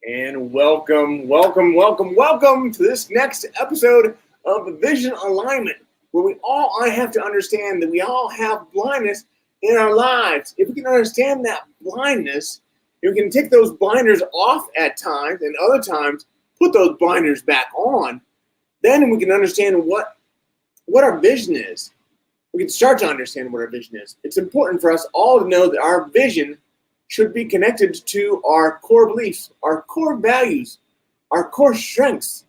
And welcome to this next episode of Vision Alignment, where I have to understand that we all have blindness in our lives. If we can understand that blindness, we can take those blinders off at times and other times put those blinders back on, then we can understand what our vision is. We can start to understand what our vision is. It's important for us all to know that our vision should be connected to our core beliefs, our core values, our core strengths.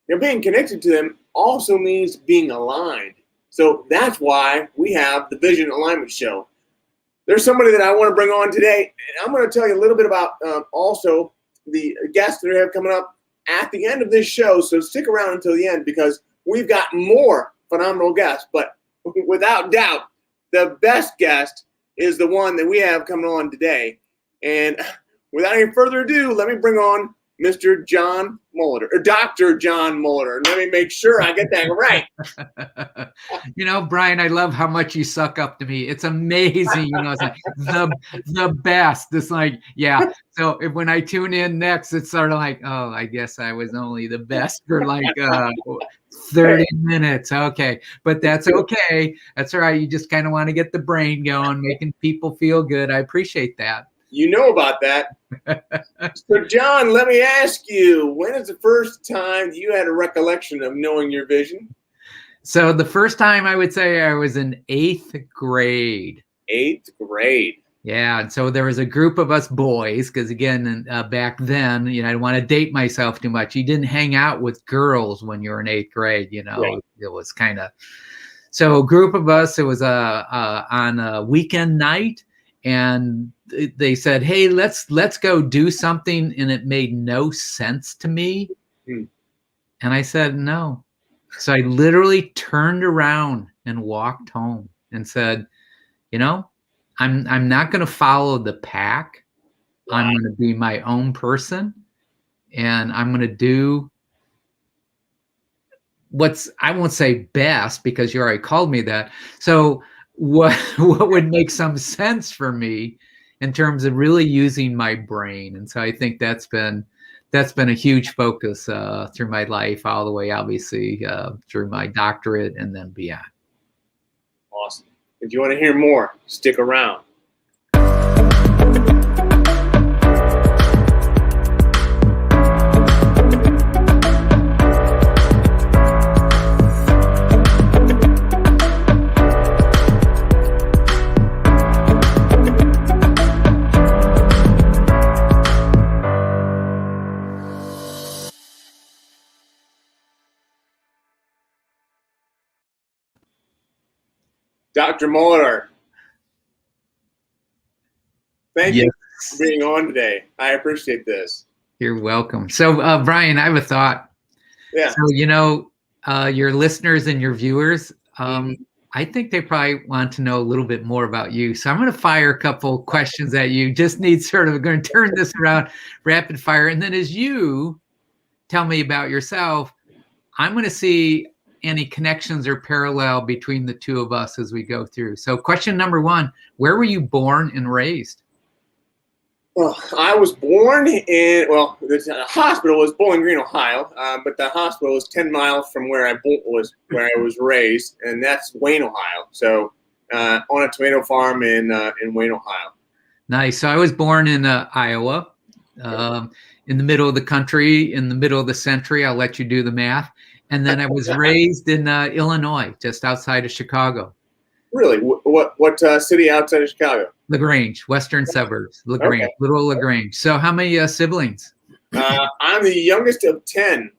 Now, being connected to them also means being aligned. So that's why we have the Vision Alignment Show. There's somebody that I want to bring on today, and I'm going to tell you a little bit about also the guests that we have coming up at the end of this show. So stick around until the end because we've got more phenomenal guests. But without doubt, the best guest is the one that we have coming on today. And without any further ado, let me bring on Mr. John Mollidor, or Dr. John Mollidor. Let me make sure I get that right. Brian, I love how much you suck up to me. It's amazing. It's like the best. It's like, yeah. So when I tune in next, it's sort of like, oh, I guess I was only the best for like 30 minutes. Okay. But that's okay. That's all right. You just kind of want to get the brain going, making people feel good. I appreciate that. You know about that. So, John, let me ask you, when is the first time you had a recollection of knowing your vision? So the first time I would say I was in 8th grade. 8th grade. Yeah. And so there was a group of us boys, because again, back then, I don't want to date myself too much. You didn't hang out with girls when you were in 8th grade, Right. It was kind of, so a group of us, it was on a weekend night. And they said, hey, let's go do something. And it made no sense to me. And I said, no. So I literally turned around and walked home and said, I'm not going to follow the pack. Wow. I'm going to be my own person. And I'm going to do I won't say best because you already called me that. So what would make some sense for me in terms of really using my brain. And so I think that's been a huge focus through my life, all the way, obviously, through my doctorate and then beyond. Awesome. If you want to hear more, stick around. Dr. Mollidor, thank you for being on today. I appreciate this. You're welcome. So, Brian, I have a thought. Yeah. So, your listeners and your viewers, I think they probably want to know a little bit more about you. So I'm going to fire a couple questions at you. Just need going to turn this around rapid fire. And then as you tell me about yourself, I'm going to see any connections or parallel between the two of us as we go through. So question number 1, where were you born and raised? Well, I was born in, the hospital was Bowling Green, Ohio, but the hospital was 10 miles from where I was raised, and that's Wayne, Ohio. So on a tomato farm in Wayne, Ohio. Nice. So I was born in Iowa, in the middle of the country, in the middle of the century. I'll let you do the math. And then I was raised in Illinois, just outside of Chicago. Really? What city outside of Chicago? LaGrange, western suburbs. LaGrange, okay. Little LaGrange. So how many siblings? I'm the youngest of 10.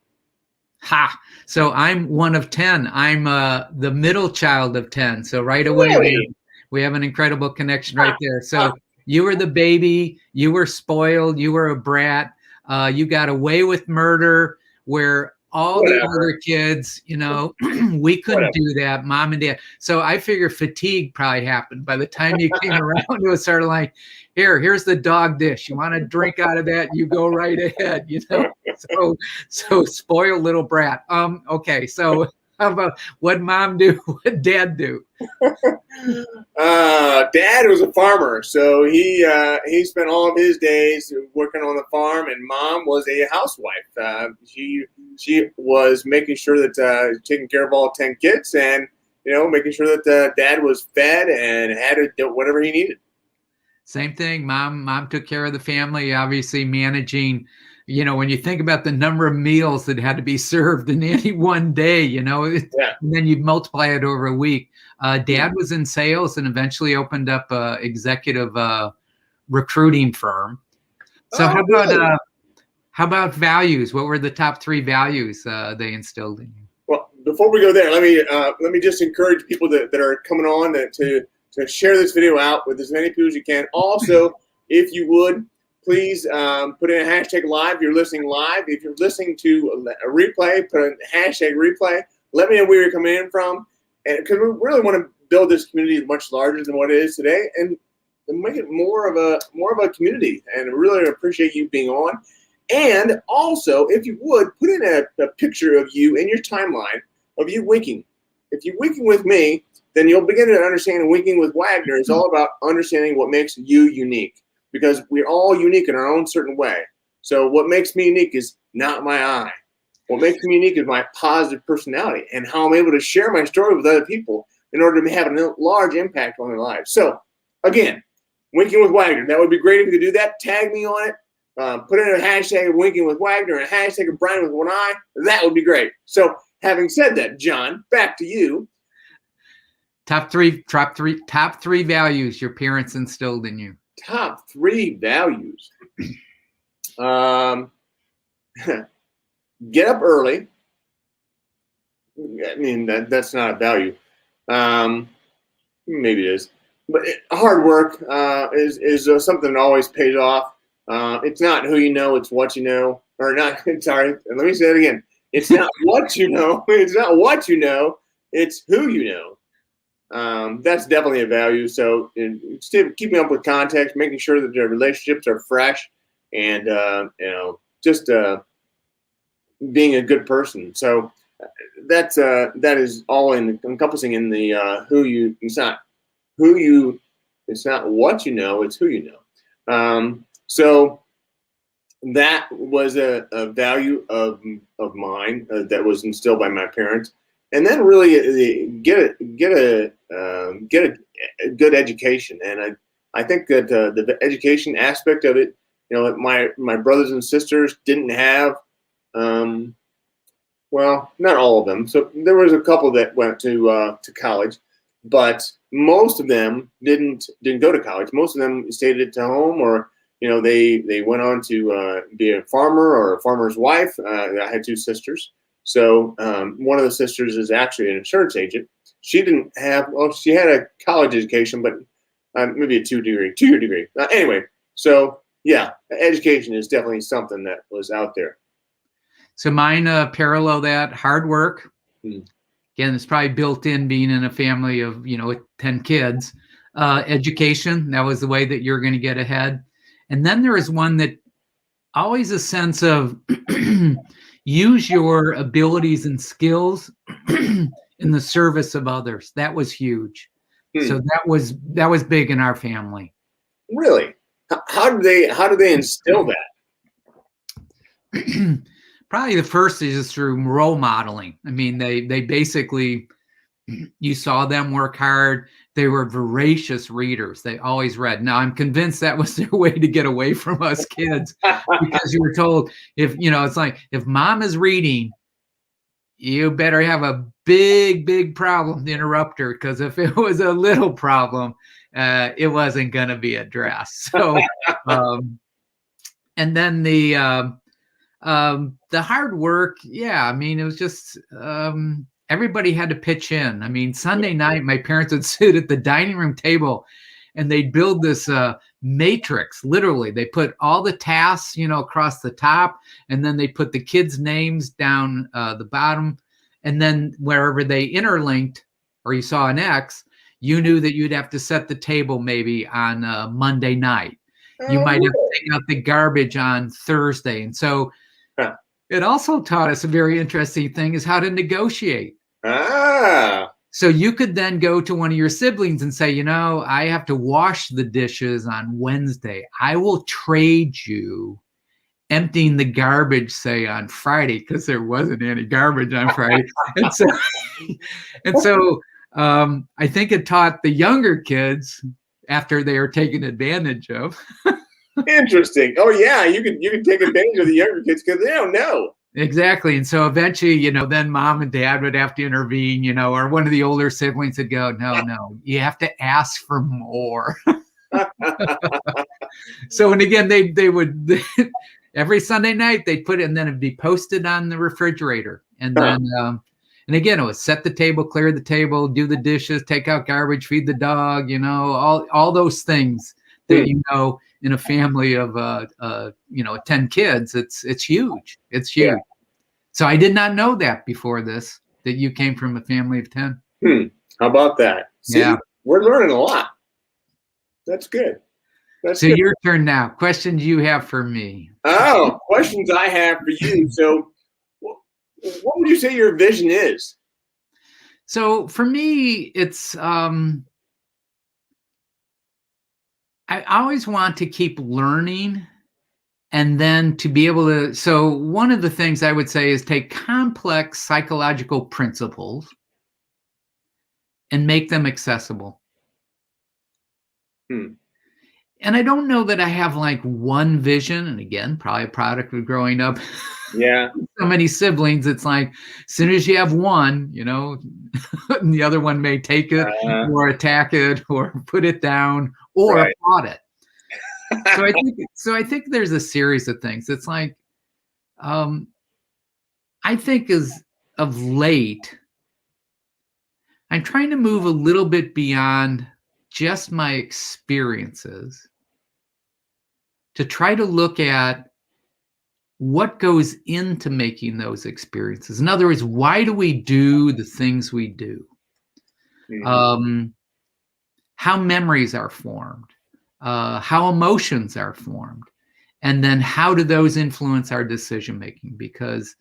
Ha! So I'm one of 10. I'm the middle child of 10. So right away, really? we have an incredible connection right there. So you were the baby. You were spoiled. You were a brat. You got away with murder, where all the other kids, we couldn't do that, mom and dad. So I figure fatigue probably happened. By the time you came around, it was sort of like, here's the dog dish. You want to drink out of that? You go right ahead, So spoiled little brat. Okay. So How about what mom do? What dad do? Dad was a farmer, so he spent all of his days working on the farm, and mom was a housewife. She was making sure that taking care of all 10 kids, and making sure that dad was fed and had whatever he needed. Same thing. Mom took care of the family, obviously managing. When you think about the number of meals that had to be served in any one day, and then you multiply it over a week. Dad was in sales and eventually opened up a executive recruiting firm. So how about values? What were the top 3 values they instilled in you? Well, before we go there, let me just encourage people that are coming on to share this video out with as many people as you can. Also, if you would, please put in a hashtag live if you're listening live. If you're listening to a replay, put in hashtag replay. Let me know where you're coming in from, and because we really want to build this community much larger than what it is today, and make it more of a community. And I really appreciate you being on. And also, if you would, put in a picture of you in your timeline of you winking. If you're winking with me, then you'll begin to understand winking with Wagner is all about understanding what makes you unique, because we're all unique in our own certain way. So what makes me unique is not my eye. What makes me unique is my positive personality and how I'm able to share my story with other people in order to have a large impact on their lives. So again, winking with Wagner. That would be great if you could do that. Tag me on it. Put in a hashtag of winking with Wagner and a hashtag of Brian with one eye. That would be great. So having said that, John, back to you. Top three values your parents instilled in you. Top 3 values. Get up early. I mean, that's not a value. Maybe it is. But hard work is something that always pays off. It's not who you know, it's what you know. Or not, sorry, let me say it again. It's not what you know. It's not what you know. It's who you know. That's definitely a value. So keeping up with context, making sure that their relationships are fresh, and just being a good person. So that is all encompassing in the who you. It's not who you. It's not what you know. It's who you know. So that was a value of mine that was instilled by my parents. And then really get a good education, and I think that the education aspect of it, my brothers and sisters didn't have, well, not all of them. So there was a couple that went to college, but most of them didn't go to college. Most of them stayed at home, or they went on to be a farmer or a farmer's wife. I had 2 sisters. So one of the sisters is actually an insurance agent. She didn't have, she had a college education, but maybe a 2-year degree. Anyway, so yeah, education is definitely something that was out there. So mine parallel that, hard work. Again, it's probably built in being in a family of, 10 kids. Education, that was the way that you're going to get ahead. And then there is one that always a sense of use your abilities and skills in the service of others. That was huge. So that was big in our family. Really? How do they instill that? Probably the first is just through role modeling. I mean, they basically, you saw them work hard. They were voracious readers. They always read. Now, I'm convinced that was their way to get away from us kids, because you were told it's like, if mom is reading, you better have a big problem to interrupt her, because if it was a little problem, it wasn't going to be addressed. So, and then the hard work. Yeah. I mean, it was just, everybody had to pitch in. I mean, Sunday night, my parents would sit at the dining room table and they'd build this matrix. Literally, they put all the tasks, across the top, and then they put the kids' names down the bottom. And then wherever they interlinked, or you saw an X, you knew that you'd have to set the table maybe on Monday night. You might have to take out the garbage on Thursday. And so it also taught us a very interesting thing, is how to negotiate. Ah. So you could then go to one of your siblings and say, I have to wash the dishes on Wednesday. I will trade you emptying the garbage, say, on Friday, because there wasn't any garbage on Friday. And so I think it taught the younger kids, after they are taken advantage of. Interesting. Oh yeah, you can take advantage of the younger kids because they don't know. Exactly. And so eventually, then mom and dad would have to intervene, or one of the older siblings would go, no, you have to ask for more. So, and again, they would every Sunday night they'd put it, and then it'd be posted on the refrigerator. And then, and again, it was set the table, clear the table, do the dishes, take out garbage, feed the dog, all those things that, in a family of 10 kids, it's huge. It's huge. Yeah. So I did not know that before this, that you came from a family of 10. How about that? See, yeah. We're learning a lot. That's good. So good. Your turn now. Questions you have for me? Oh, questions I have for you. So what would you say your vision is? So for me, it's I always want to keep learning, and then to be able to, so one of the things I would say is take complex psychological principles and make them accessible. And I don't know that I have like one vision, and again, probably a product of growing up. Yeah. So many siblings, it's like, as soon as you have one, the other one may take it or attack it or put it down or applaud it. So I think there's a series of things. It's like, I think as of late, I'm trying to move a little bit beyond just my experiences to try to look at what goes into making those experiences. In other words, why do we do the things we do? How memories are formed, how emotions are formed, and then how do those influence our decision making? Because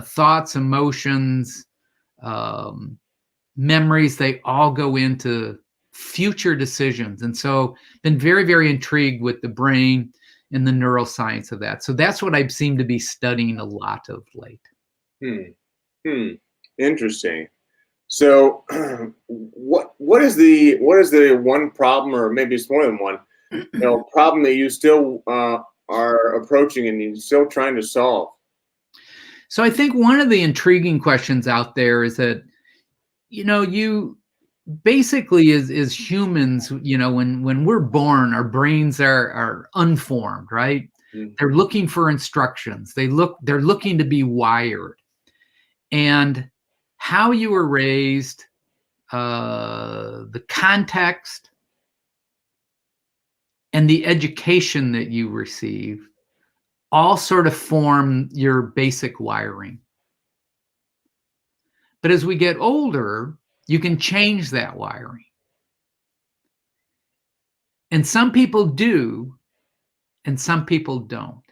thoughts, emotions, memories, they all go into future decisions. And so been very, very intrigued with the brain and the neuroscience of that. So that's what I seem to be studying a lot of late. Interesting. So what is the one problem, or maybe it's more than one, problem that you still are approaching and you're still trying to solve? So I think one of the intriguing questions out there is that, you basically as humans, when we're born, our brains are unformed, right? They're looking for instructions. They're looking to be wired. And how you were raised, the context, and the education that you receive all sort of form your basic wiring. But as we get older, you can change that wiring. And some people do, and some people don't.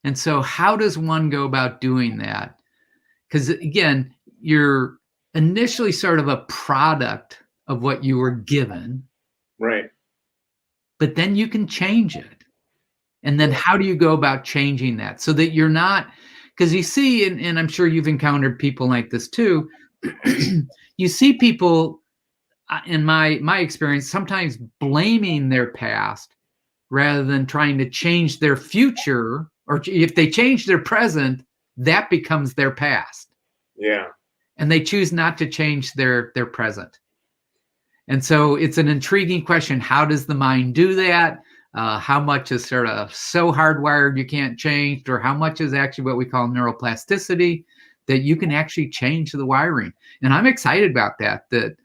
And so how does one go about doing that? Because again, you're initially sort of a product of what you were given. Right. But then you can change it. And then how do you go about changing that so that you're not, because you see, and I'm sure you've encountered people like this too, you see people, in my experience, sometimes blaming their past rather than trying to change their future, or if they change their present, that becomes their past. Yeah. And they choose not to change their present. And so it's an intriguing question. How does the mind do that? How much is sort of so hardwired you can't change, or how much is actually what we call neuroplasticity, that you can actually change the wiring? And I'm excited about that, the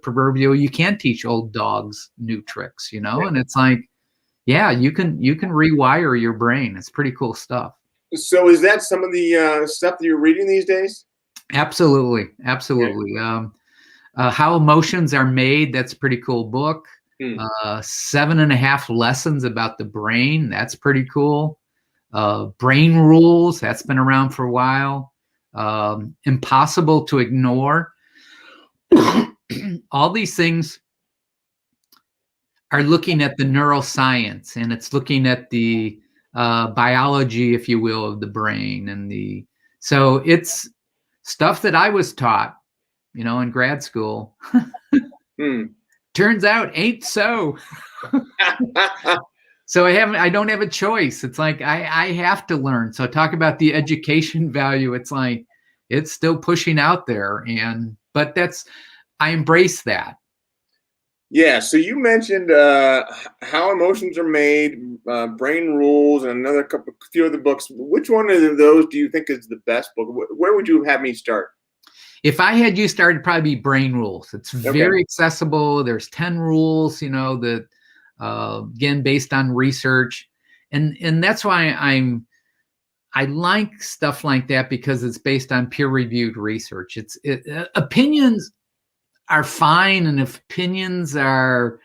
proverbial, you can't teach old dogs new tricks, and it's like, yeah, you can rewire your brain. It's pretty cool stuff. So is that some of the stuff that you're reading these days? Absolutely. How Emotions Are Made, that's a pretty cool book. 7.5 Lessons About the Brain, that's pretty cool. Brain Rules, that's been around for a while. impossible to ignore. All these things are looking at the neuroscience, and it's looking at the biology, if you will, of the brain. So it's stuff that I was taught, in grad school. Turns out ain't so. So I don't have a choice. It's like I have to learn. So talk about the education value. It's like it's still pushing out there, but I embrace that. Yeah. So you mentioned How Emotions Are Made, Brain Rules, and few other books. Which one of those do you think is the best book? Where would you have me start? If I had you start, it'd probably be Brain Rules. It's very accessible. There's 10 rules, that again, based on research, and that's why I like stuff like that, because it's based on peer-reviewed research. Opinions are fine, and if opinions are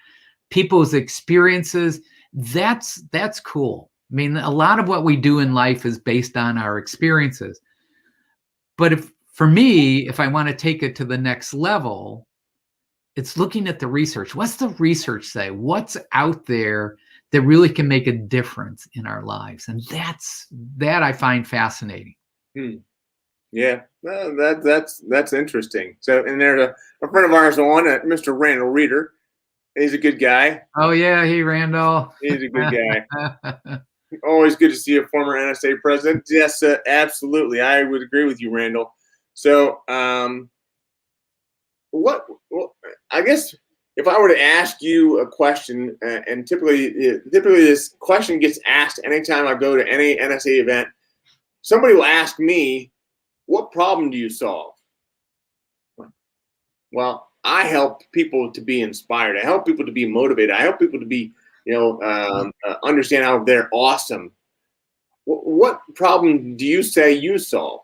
people's experiences, that's cool. I mean, a lot of what we do in life is based on our experiences. But for me, if I want to take it to the next level, it's looking at the research. What's the research say? What's out there that really can make a difference in our lives? And that I find fascinating. Yeah, that's interesting. So, and there's a friend of ours Mr. Randall Reeder. He's a good guy. Oh yeah, hey Randall. He's a good guy. Always good to see a former NSA president. Yes, absolutely. I would agree with you, Randall. So, I guess if I were to ask you a question, and typically this question gets asked anytime I go to any NSA event, somebody will ask me, what problem do you solve? Well, I help people to be inspired. I help people to be motivated. I help people to be, understand how they're awesome. What problem do you say you solve?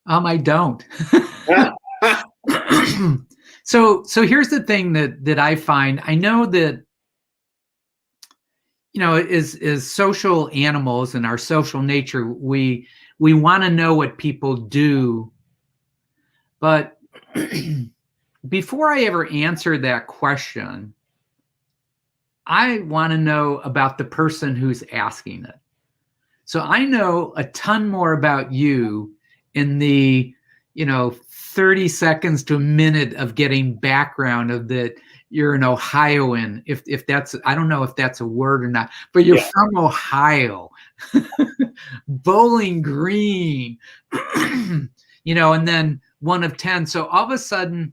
I don't. So here's the thing that I find. I know that, as social animals in our social nature, we want to know what people do. But before I ever answer that question, I want to know about the person who's asking it. So I know a ton more about you in the, 30 seconds to a minute of getting background of that you're an Ohioan, if that's, I don't know if that's a word or not, but you're from Ohio, Bowling Green, and then 1 of 10. So all of a sudden,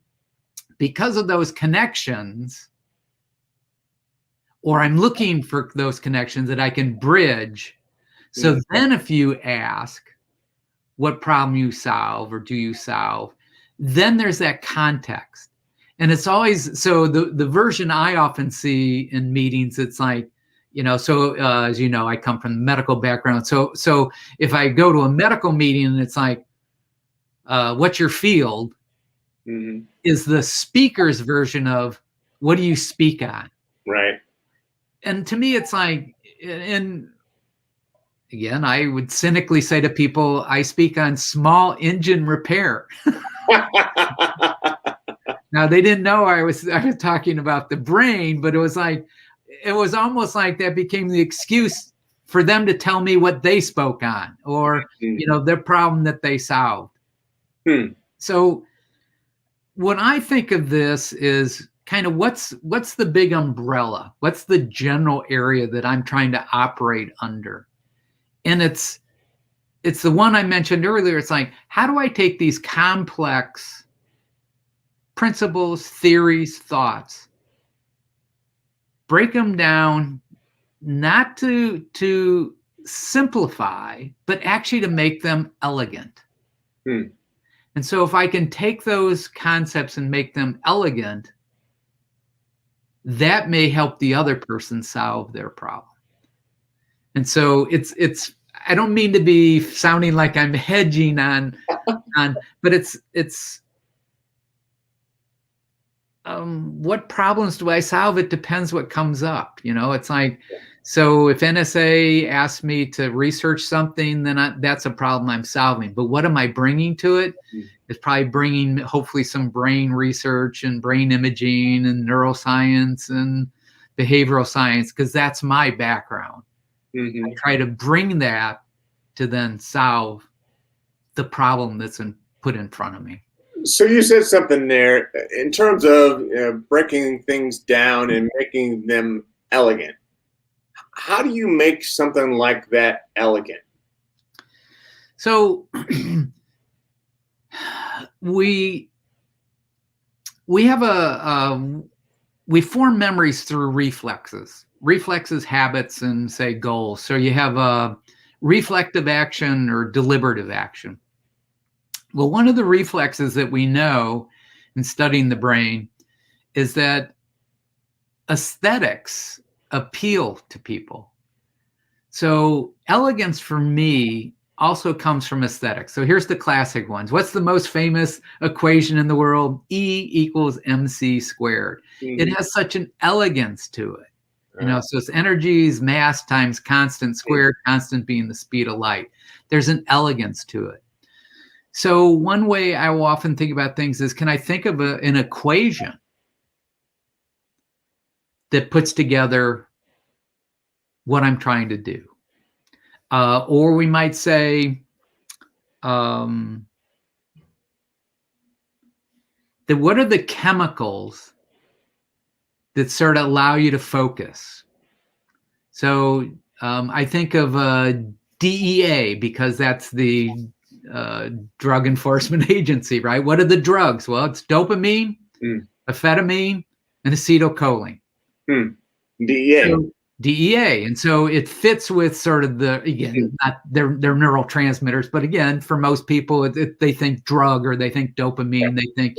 because of those connections, or I'm looking for those connections that I can bridge. So then if you ask what problem you solve or do you solve, then there's that context. And it's always, so the version I often see in meetings, it's like, as you know, I come from the medical background. So if I go to a medical meeting and it's like, what's your field? Is the speaker's version of what do you speak on? Right. And to me, it's like, and again, I would cynically say to people, I speak on small engine repair. Now, they didn't know I was talking about the brain, but it was almost like that became the excuse for them to tell me what they spoke on, or, their problem that they solved. So when I think of this is kind of what's the big umbrella? What's the general area that I'm trying to operate under? And it's the one I mentioned earlier. It's like, how do I take these complex principles, theories, thoughts, break them down, not to simplify, but actually to make them elegant. And so if I can take those concepts and make them elegant, that may help the other person solve their problem. And so it's I don't mean to be sounding like I'm hedging on, but it's what problems do I solve? It depends what comes up. It's like, So if NSA asks me to research something, then that's a problem I'm solving. But what am I bringing to it? It's probably bringing hopefully some brain research and brain imaging and neuroscience and behavioral science, because that's my background. I try to bring that to then solve the problem that's put in front of me. So you said something there in terms of breaking things down and making them elegant. How do you make something like that elegant? So we have we form memories through reflexes, habits, and say goals. So you have a reflective action or deliberative action. Well, one of the reflexes that we know in studying the brain is that aesthetics appeal to people. So elegance for me also comes from aesthetics. So here's the classic ones. What's the most famous equation in the world? E equals mc squared. It has such an elegance to it. So it's energy is mass times constant squared, constant being the speed of light. There's an elegance to it. So one way I will often think about things is, can I think of an equation that puts together what I'm trying to do? Or we might say that what are the chemicals that sort of allow you to focus? So I think of DEA, because that's the Drug Enforcement Agency, right? What are the drugs? Well, it's dopamine, amphetamine, and acetylcholine. DEA. So, DEA. And so it fits with sort of not they're neurotransmitters, but again, for most people, they think drug or they think dopamine, they think,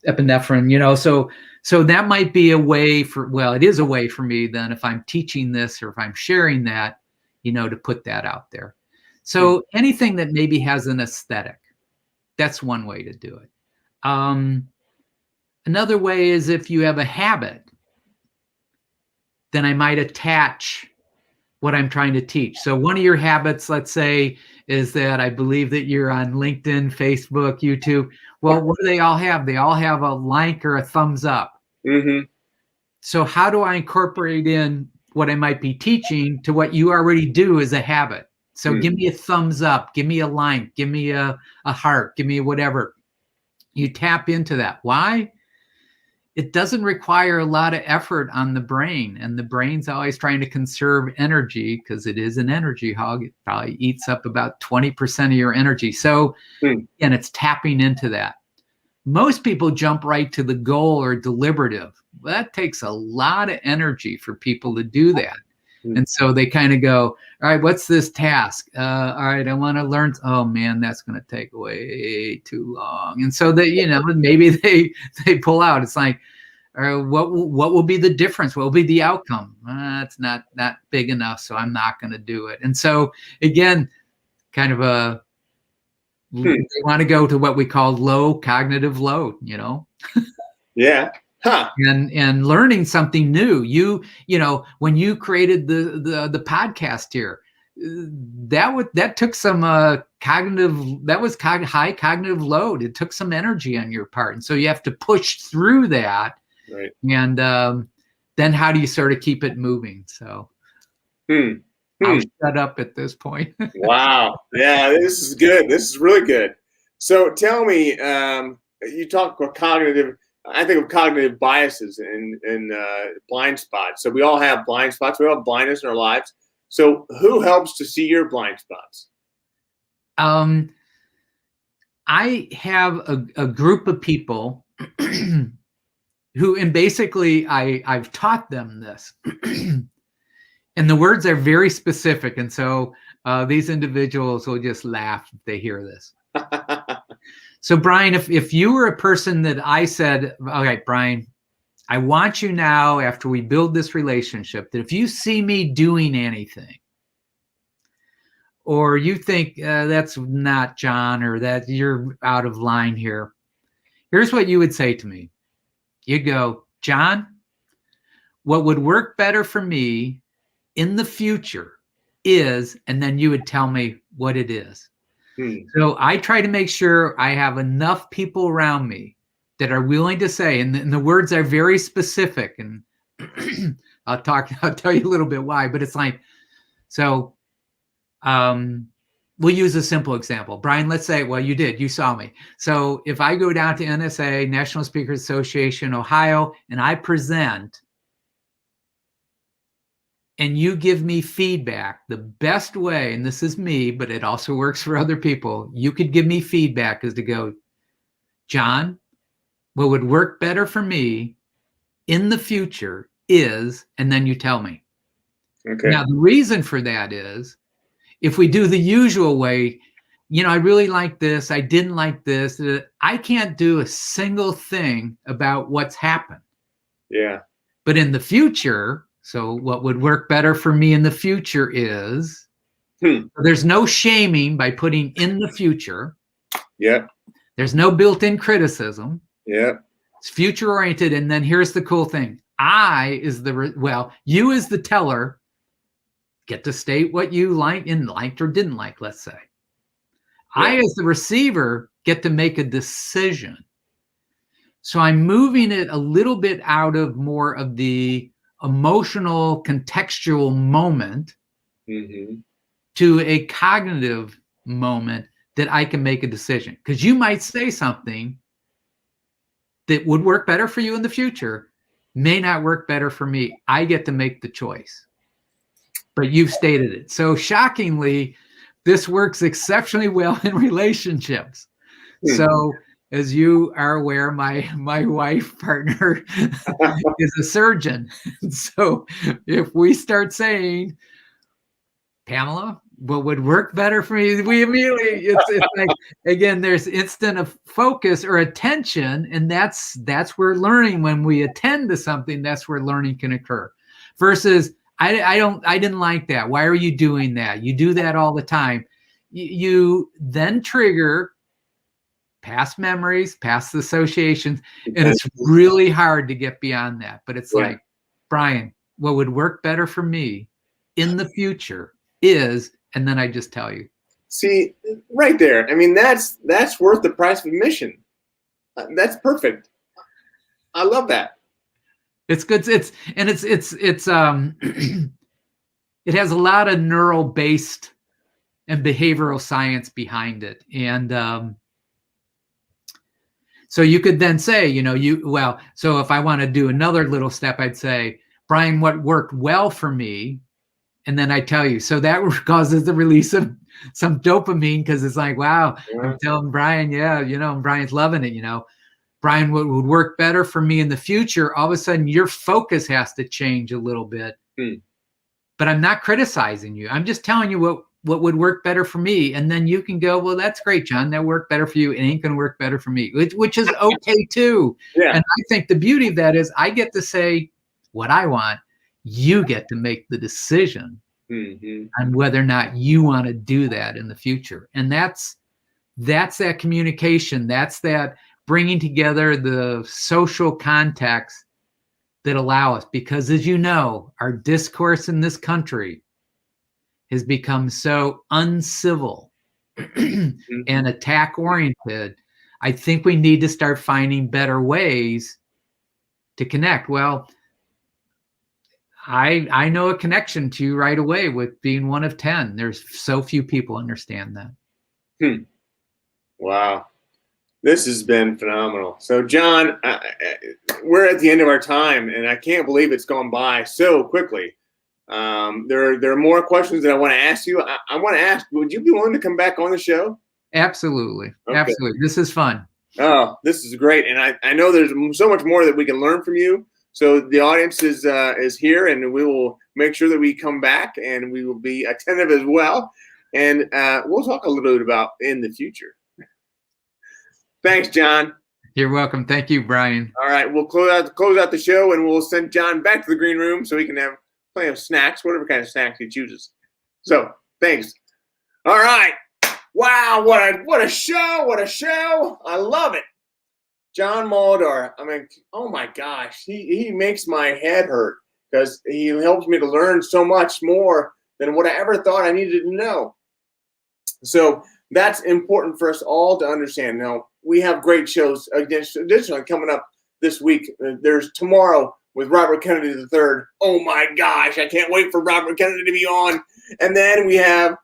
epinephrine, so that might be a way it is a way for me then, if I'm teaching this or if I'm sharing that, to put that out there. So anything that maybe has an aesthetic, that's one way to do it. Another way is if you have a habit, then I might attach what I'm trying to teach. So one of your habits, let's say, is that I believe that you're on LinkedIn, Facebook, YouTube. Well, what do they all have? They all have a like or a thumbs up. So how do I incorporate in what I might be teaching to what you already do as a habit? So give me a thumbs up, give me a like, give me a heart, give me whatever. You tap into that. Why? It doesn't require a lot of effort on the brain, and the brain's always trying to conserve energy because it is an energy hog. It probably eats up about 20% of your energy. So, and it's tapping into that. Most people jump right to the goal or deliberative. Well, that takes a lot of energy for people to do that. And so they kind of go, all right, what's this task? All right, I want to learn. Oh man, that's going to take way too long. And so they, maybe they pull out. It's like, what will be the difference? What will be the outcome? It's not big enough, so I'm not going to do it. And so again, kind of they want to go to what we call low cognitive load, Yeah. Huh. And learning something new. When you created the podcast here, that took some high cognitive load. It took some energy on your part, and so you have to push through that. Right. And then how do you sort of keep it moving? So I'll shut up at this point. Wow. Yeah, this is good. This is really good. So tell me, you talk about cognitive. I think of cognitive biases and blind spots. So we all have blind spots. We all have blindness in our lives. So who helps to see your blind spots? I have a group of people who, and basically I've taught them this. And the words are very specific. And so these individuals will just laugh if they hear this. So Brian, if you were a person that I said, okay, Brian, I want you now, after we build this relationship, that if you see me doing anything, or you think that's not John, or that you're out of line here, here's what you would say to me. You'd go, John, what would work better for me in the future is, and then you would tell me what it is. So I try to make sure I have enough people around me that are willing to say, and the words are very specific, and I'll tell you a little bit why, but it's like, so we'll use a simple example. Brian, let's say, well, you saw me. So if I go down to NSA, National Speakers Association, Ohio, and I present, and you give me feedback, the best way, and this is me, but it also works for other people, you could give me feedback is to go, John, what would work better for me in the future is, and then you tell me. Okay. Now, the reason for that is, if we do the usual way, I really like this, I didn't like this, I can't do a single thing about what's happened. Yeah. But in the future, so what would work better for me in the future is, there's no shaming by putting in the future. Yeah. There's no built-in criticism. Yeah. It's future-oriented. And then here's the cool thing. You as the teller get to state what you liked or didn't like, let's say. Yeah. I, as the receiver, get to make a decision. So I'm moving it a little bit out of more of the emotional, contextual moment to a cognitive moment that I can make a decision. Because you might say something that would work better for you in the future, may not work better for me. I get to make the choice. But you've stated it. So shockingly, this works exceptionally well in relationships. So as you are aware, my wife partner is a surgeon. So if we start saying, Pamela, what would work better for me? We immediately, it's like, again, there's instant of focus or attention. And that's where learning, when we attend to something, that's where learning can occur. Versus, I didn't like that. Why are you doing that? You do that all the time. You then trigger past memories, past associations, and it's really hard to get beyond that. But it's like, Brian, what would work better for me in the future is, and then I just tell you. See, right there. I mean, that's worth the price of admission. That's perfect. I love that. It's good. It has a lot of neural based and behavioral science behind it. And so you could then say, so if I want to do another little step, I'd say, Brian, what worked well for me? And then I tell you, so that causes the release of some dopamine, because it's like, wow, I'm telling Brian, Brian's loving it, Brian, what would work better for me in the future? All of a sudden, your focus has to change a little bit. But I'm not criticizing you. I'm just telling you what would work better for me. And then you can go, well, that's great, John. That worked better for you. It ain't going to work better for me, which is okay too. Yeah. And I think the beauty of that is I get to say what I want. You get to make the decision on whether or not you want to do that in the future. And that's that communication. That's that bringing together the social context that allow us, because as you know, our discourse in this country has become so uncivil and attack oriented. I think we need to start finding better ways to connect. Well, I know a connection to you right away with being one of 10. There's so few people understand that. Wow. This has been phenomenal. So, John, we're at the end of our time, and I can't believe it's gone by so quickly. There are more questions that I want to ask you. I want to ask, would you be willing to come back on the show? Absolutely. Okay. Absolutely. This is fun. Oh, this is great. And I know there's so much more that we can learn from you. So the audience is here, and we will make sure that we come back, and we will be attentive as well. And we'll talk a little bit about in the future. Thanks, John. You're welcome. Thank you, Brian. All right. We'll close out the show, and we'll send John back to the green room so he can have plenty of snacks, whatever kind of snacks he chooses. So thanks. All right. Wow. What a show. What a show. I love it. John Mollidor. I mean, oh my gosh. He makes my head hurt. because he helps me to learn so much more than what I ever thought I needed to know. So that's important for us all to understand. Now, we have great shows additionally coming up this week. There's tomorrow with Robert Kennedy III. Oh my gosh, I can't wait for Robert Kennedy to be on. And then we have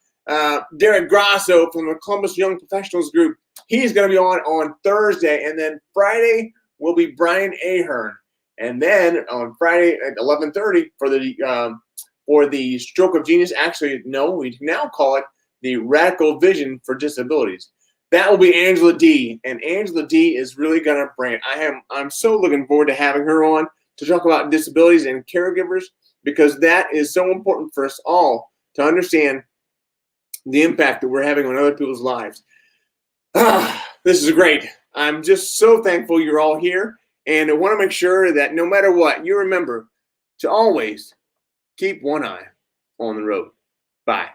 Derek Grasso from the Columbus Young Professionals Group. He's going to be on Thursday. And then Friday will be Brian Ahern. And then on Friday at 11:30 for the Stroke of Genius. Actually, no, we now call it the Radical Vision for Disabilities. That will be Angela D. And Angela D is really going to bring it. I'm so looking forward to having her on to talk about disabilities and caregivers, because that is so important for us all to understand the impact that we're having on other people's lives. This is great. I'm just so thankful you're all here. And I want to make sure that no matter what, you remember to always keep one eye on the road. Bye.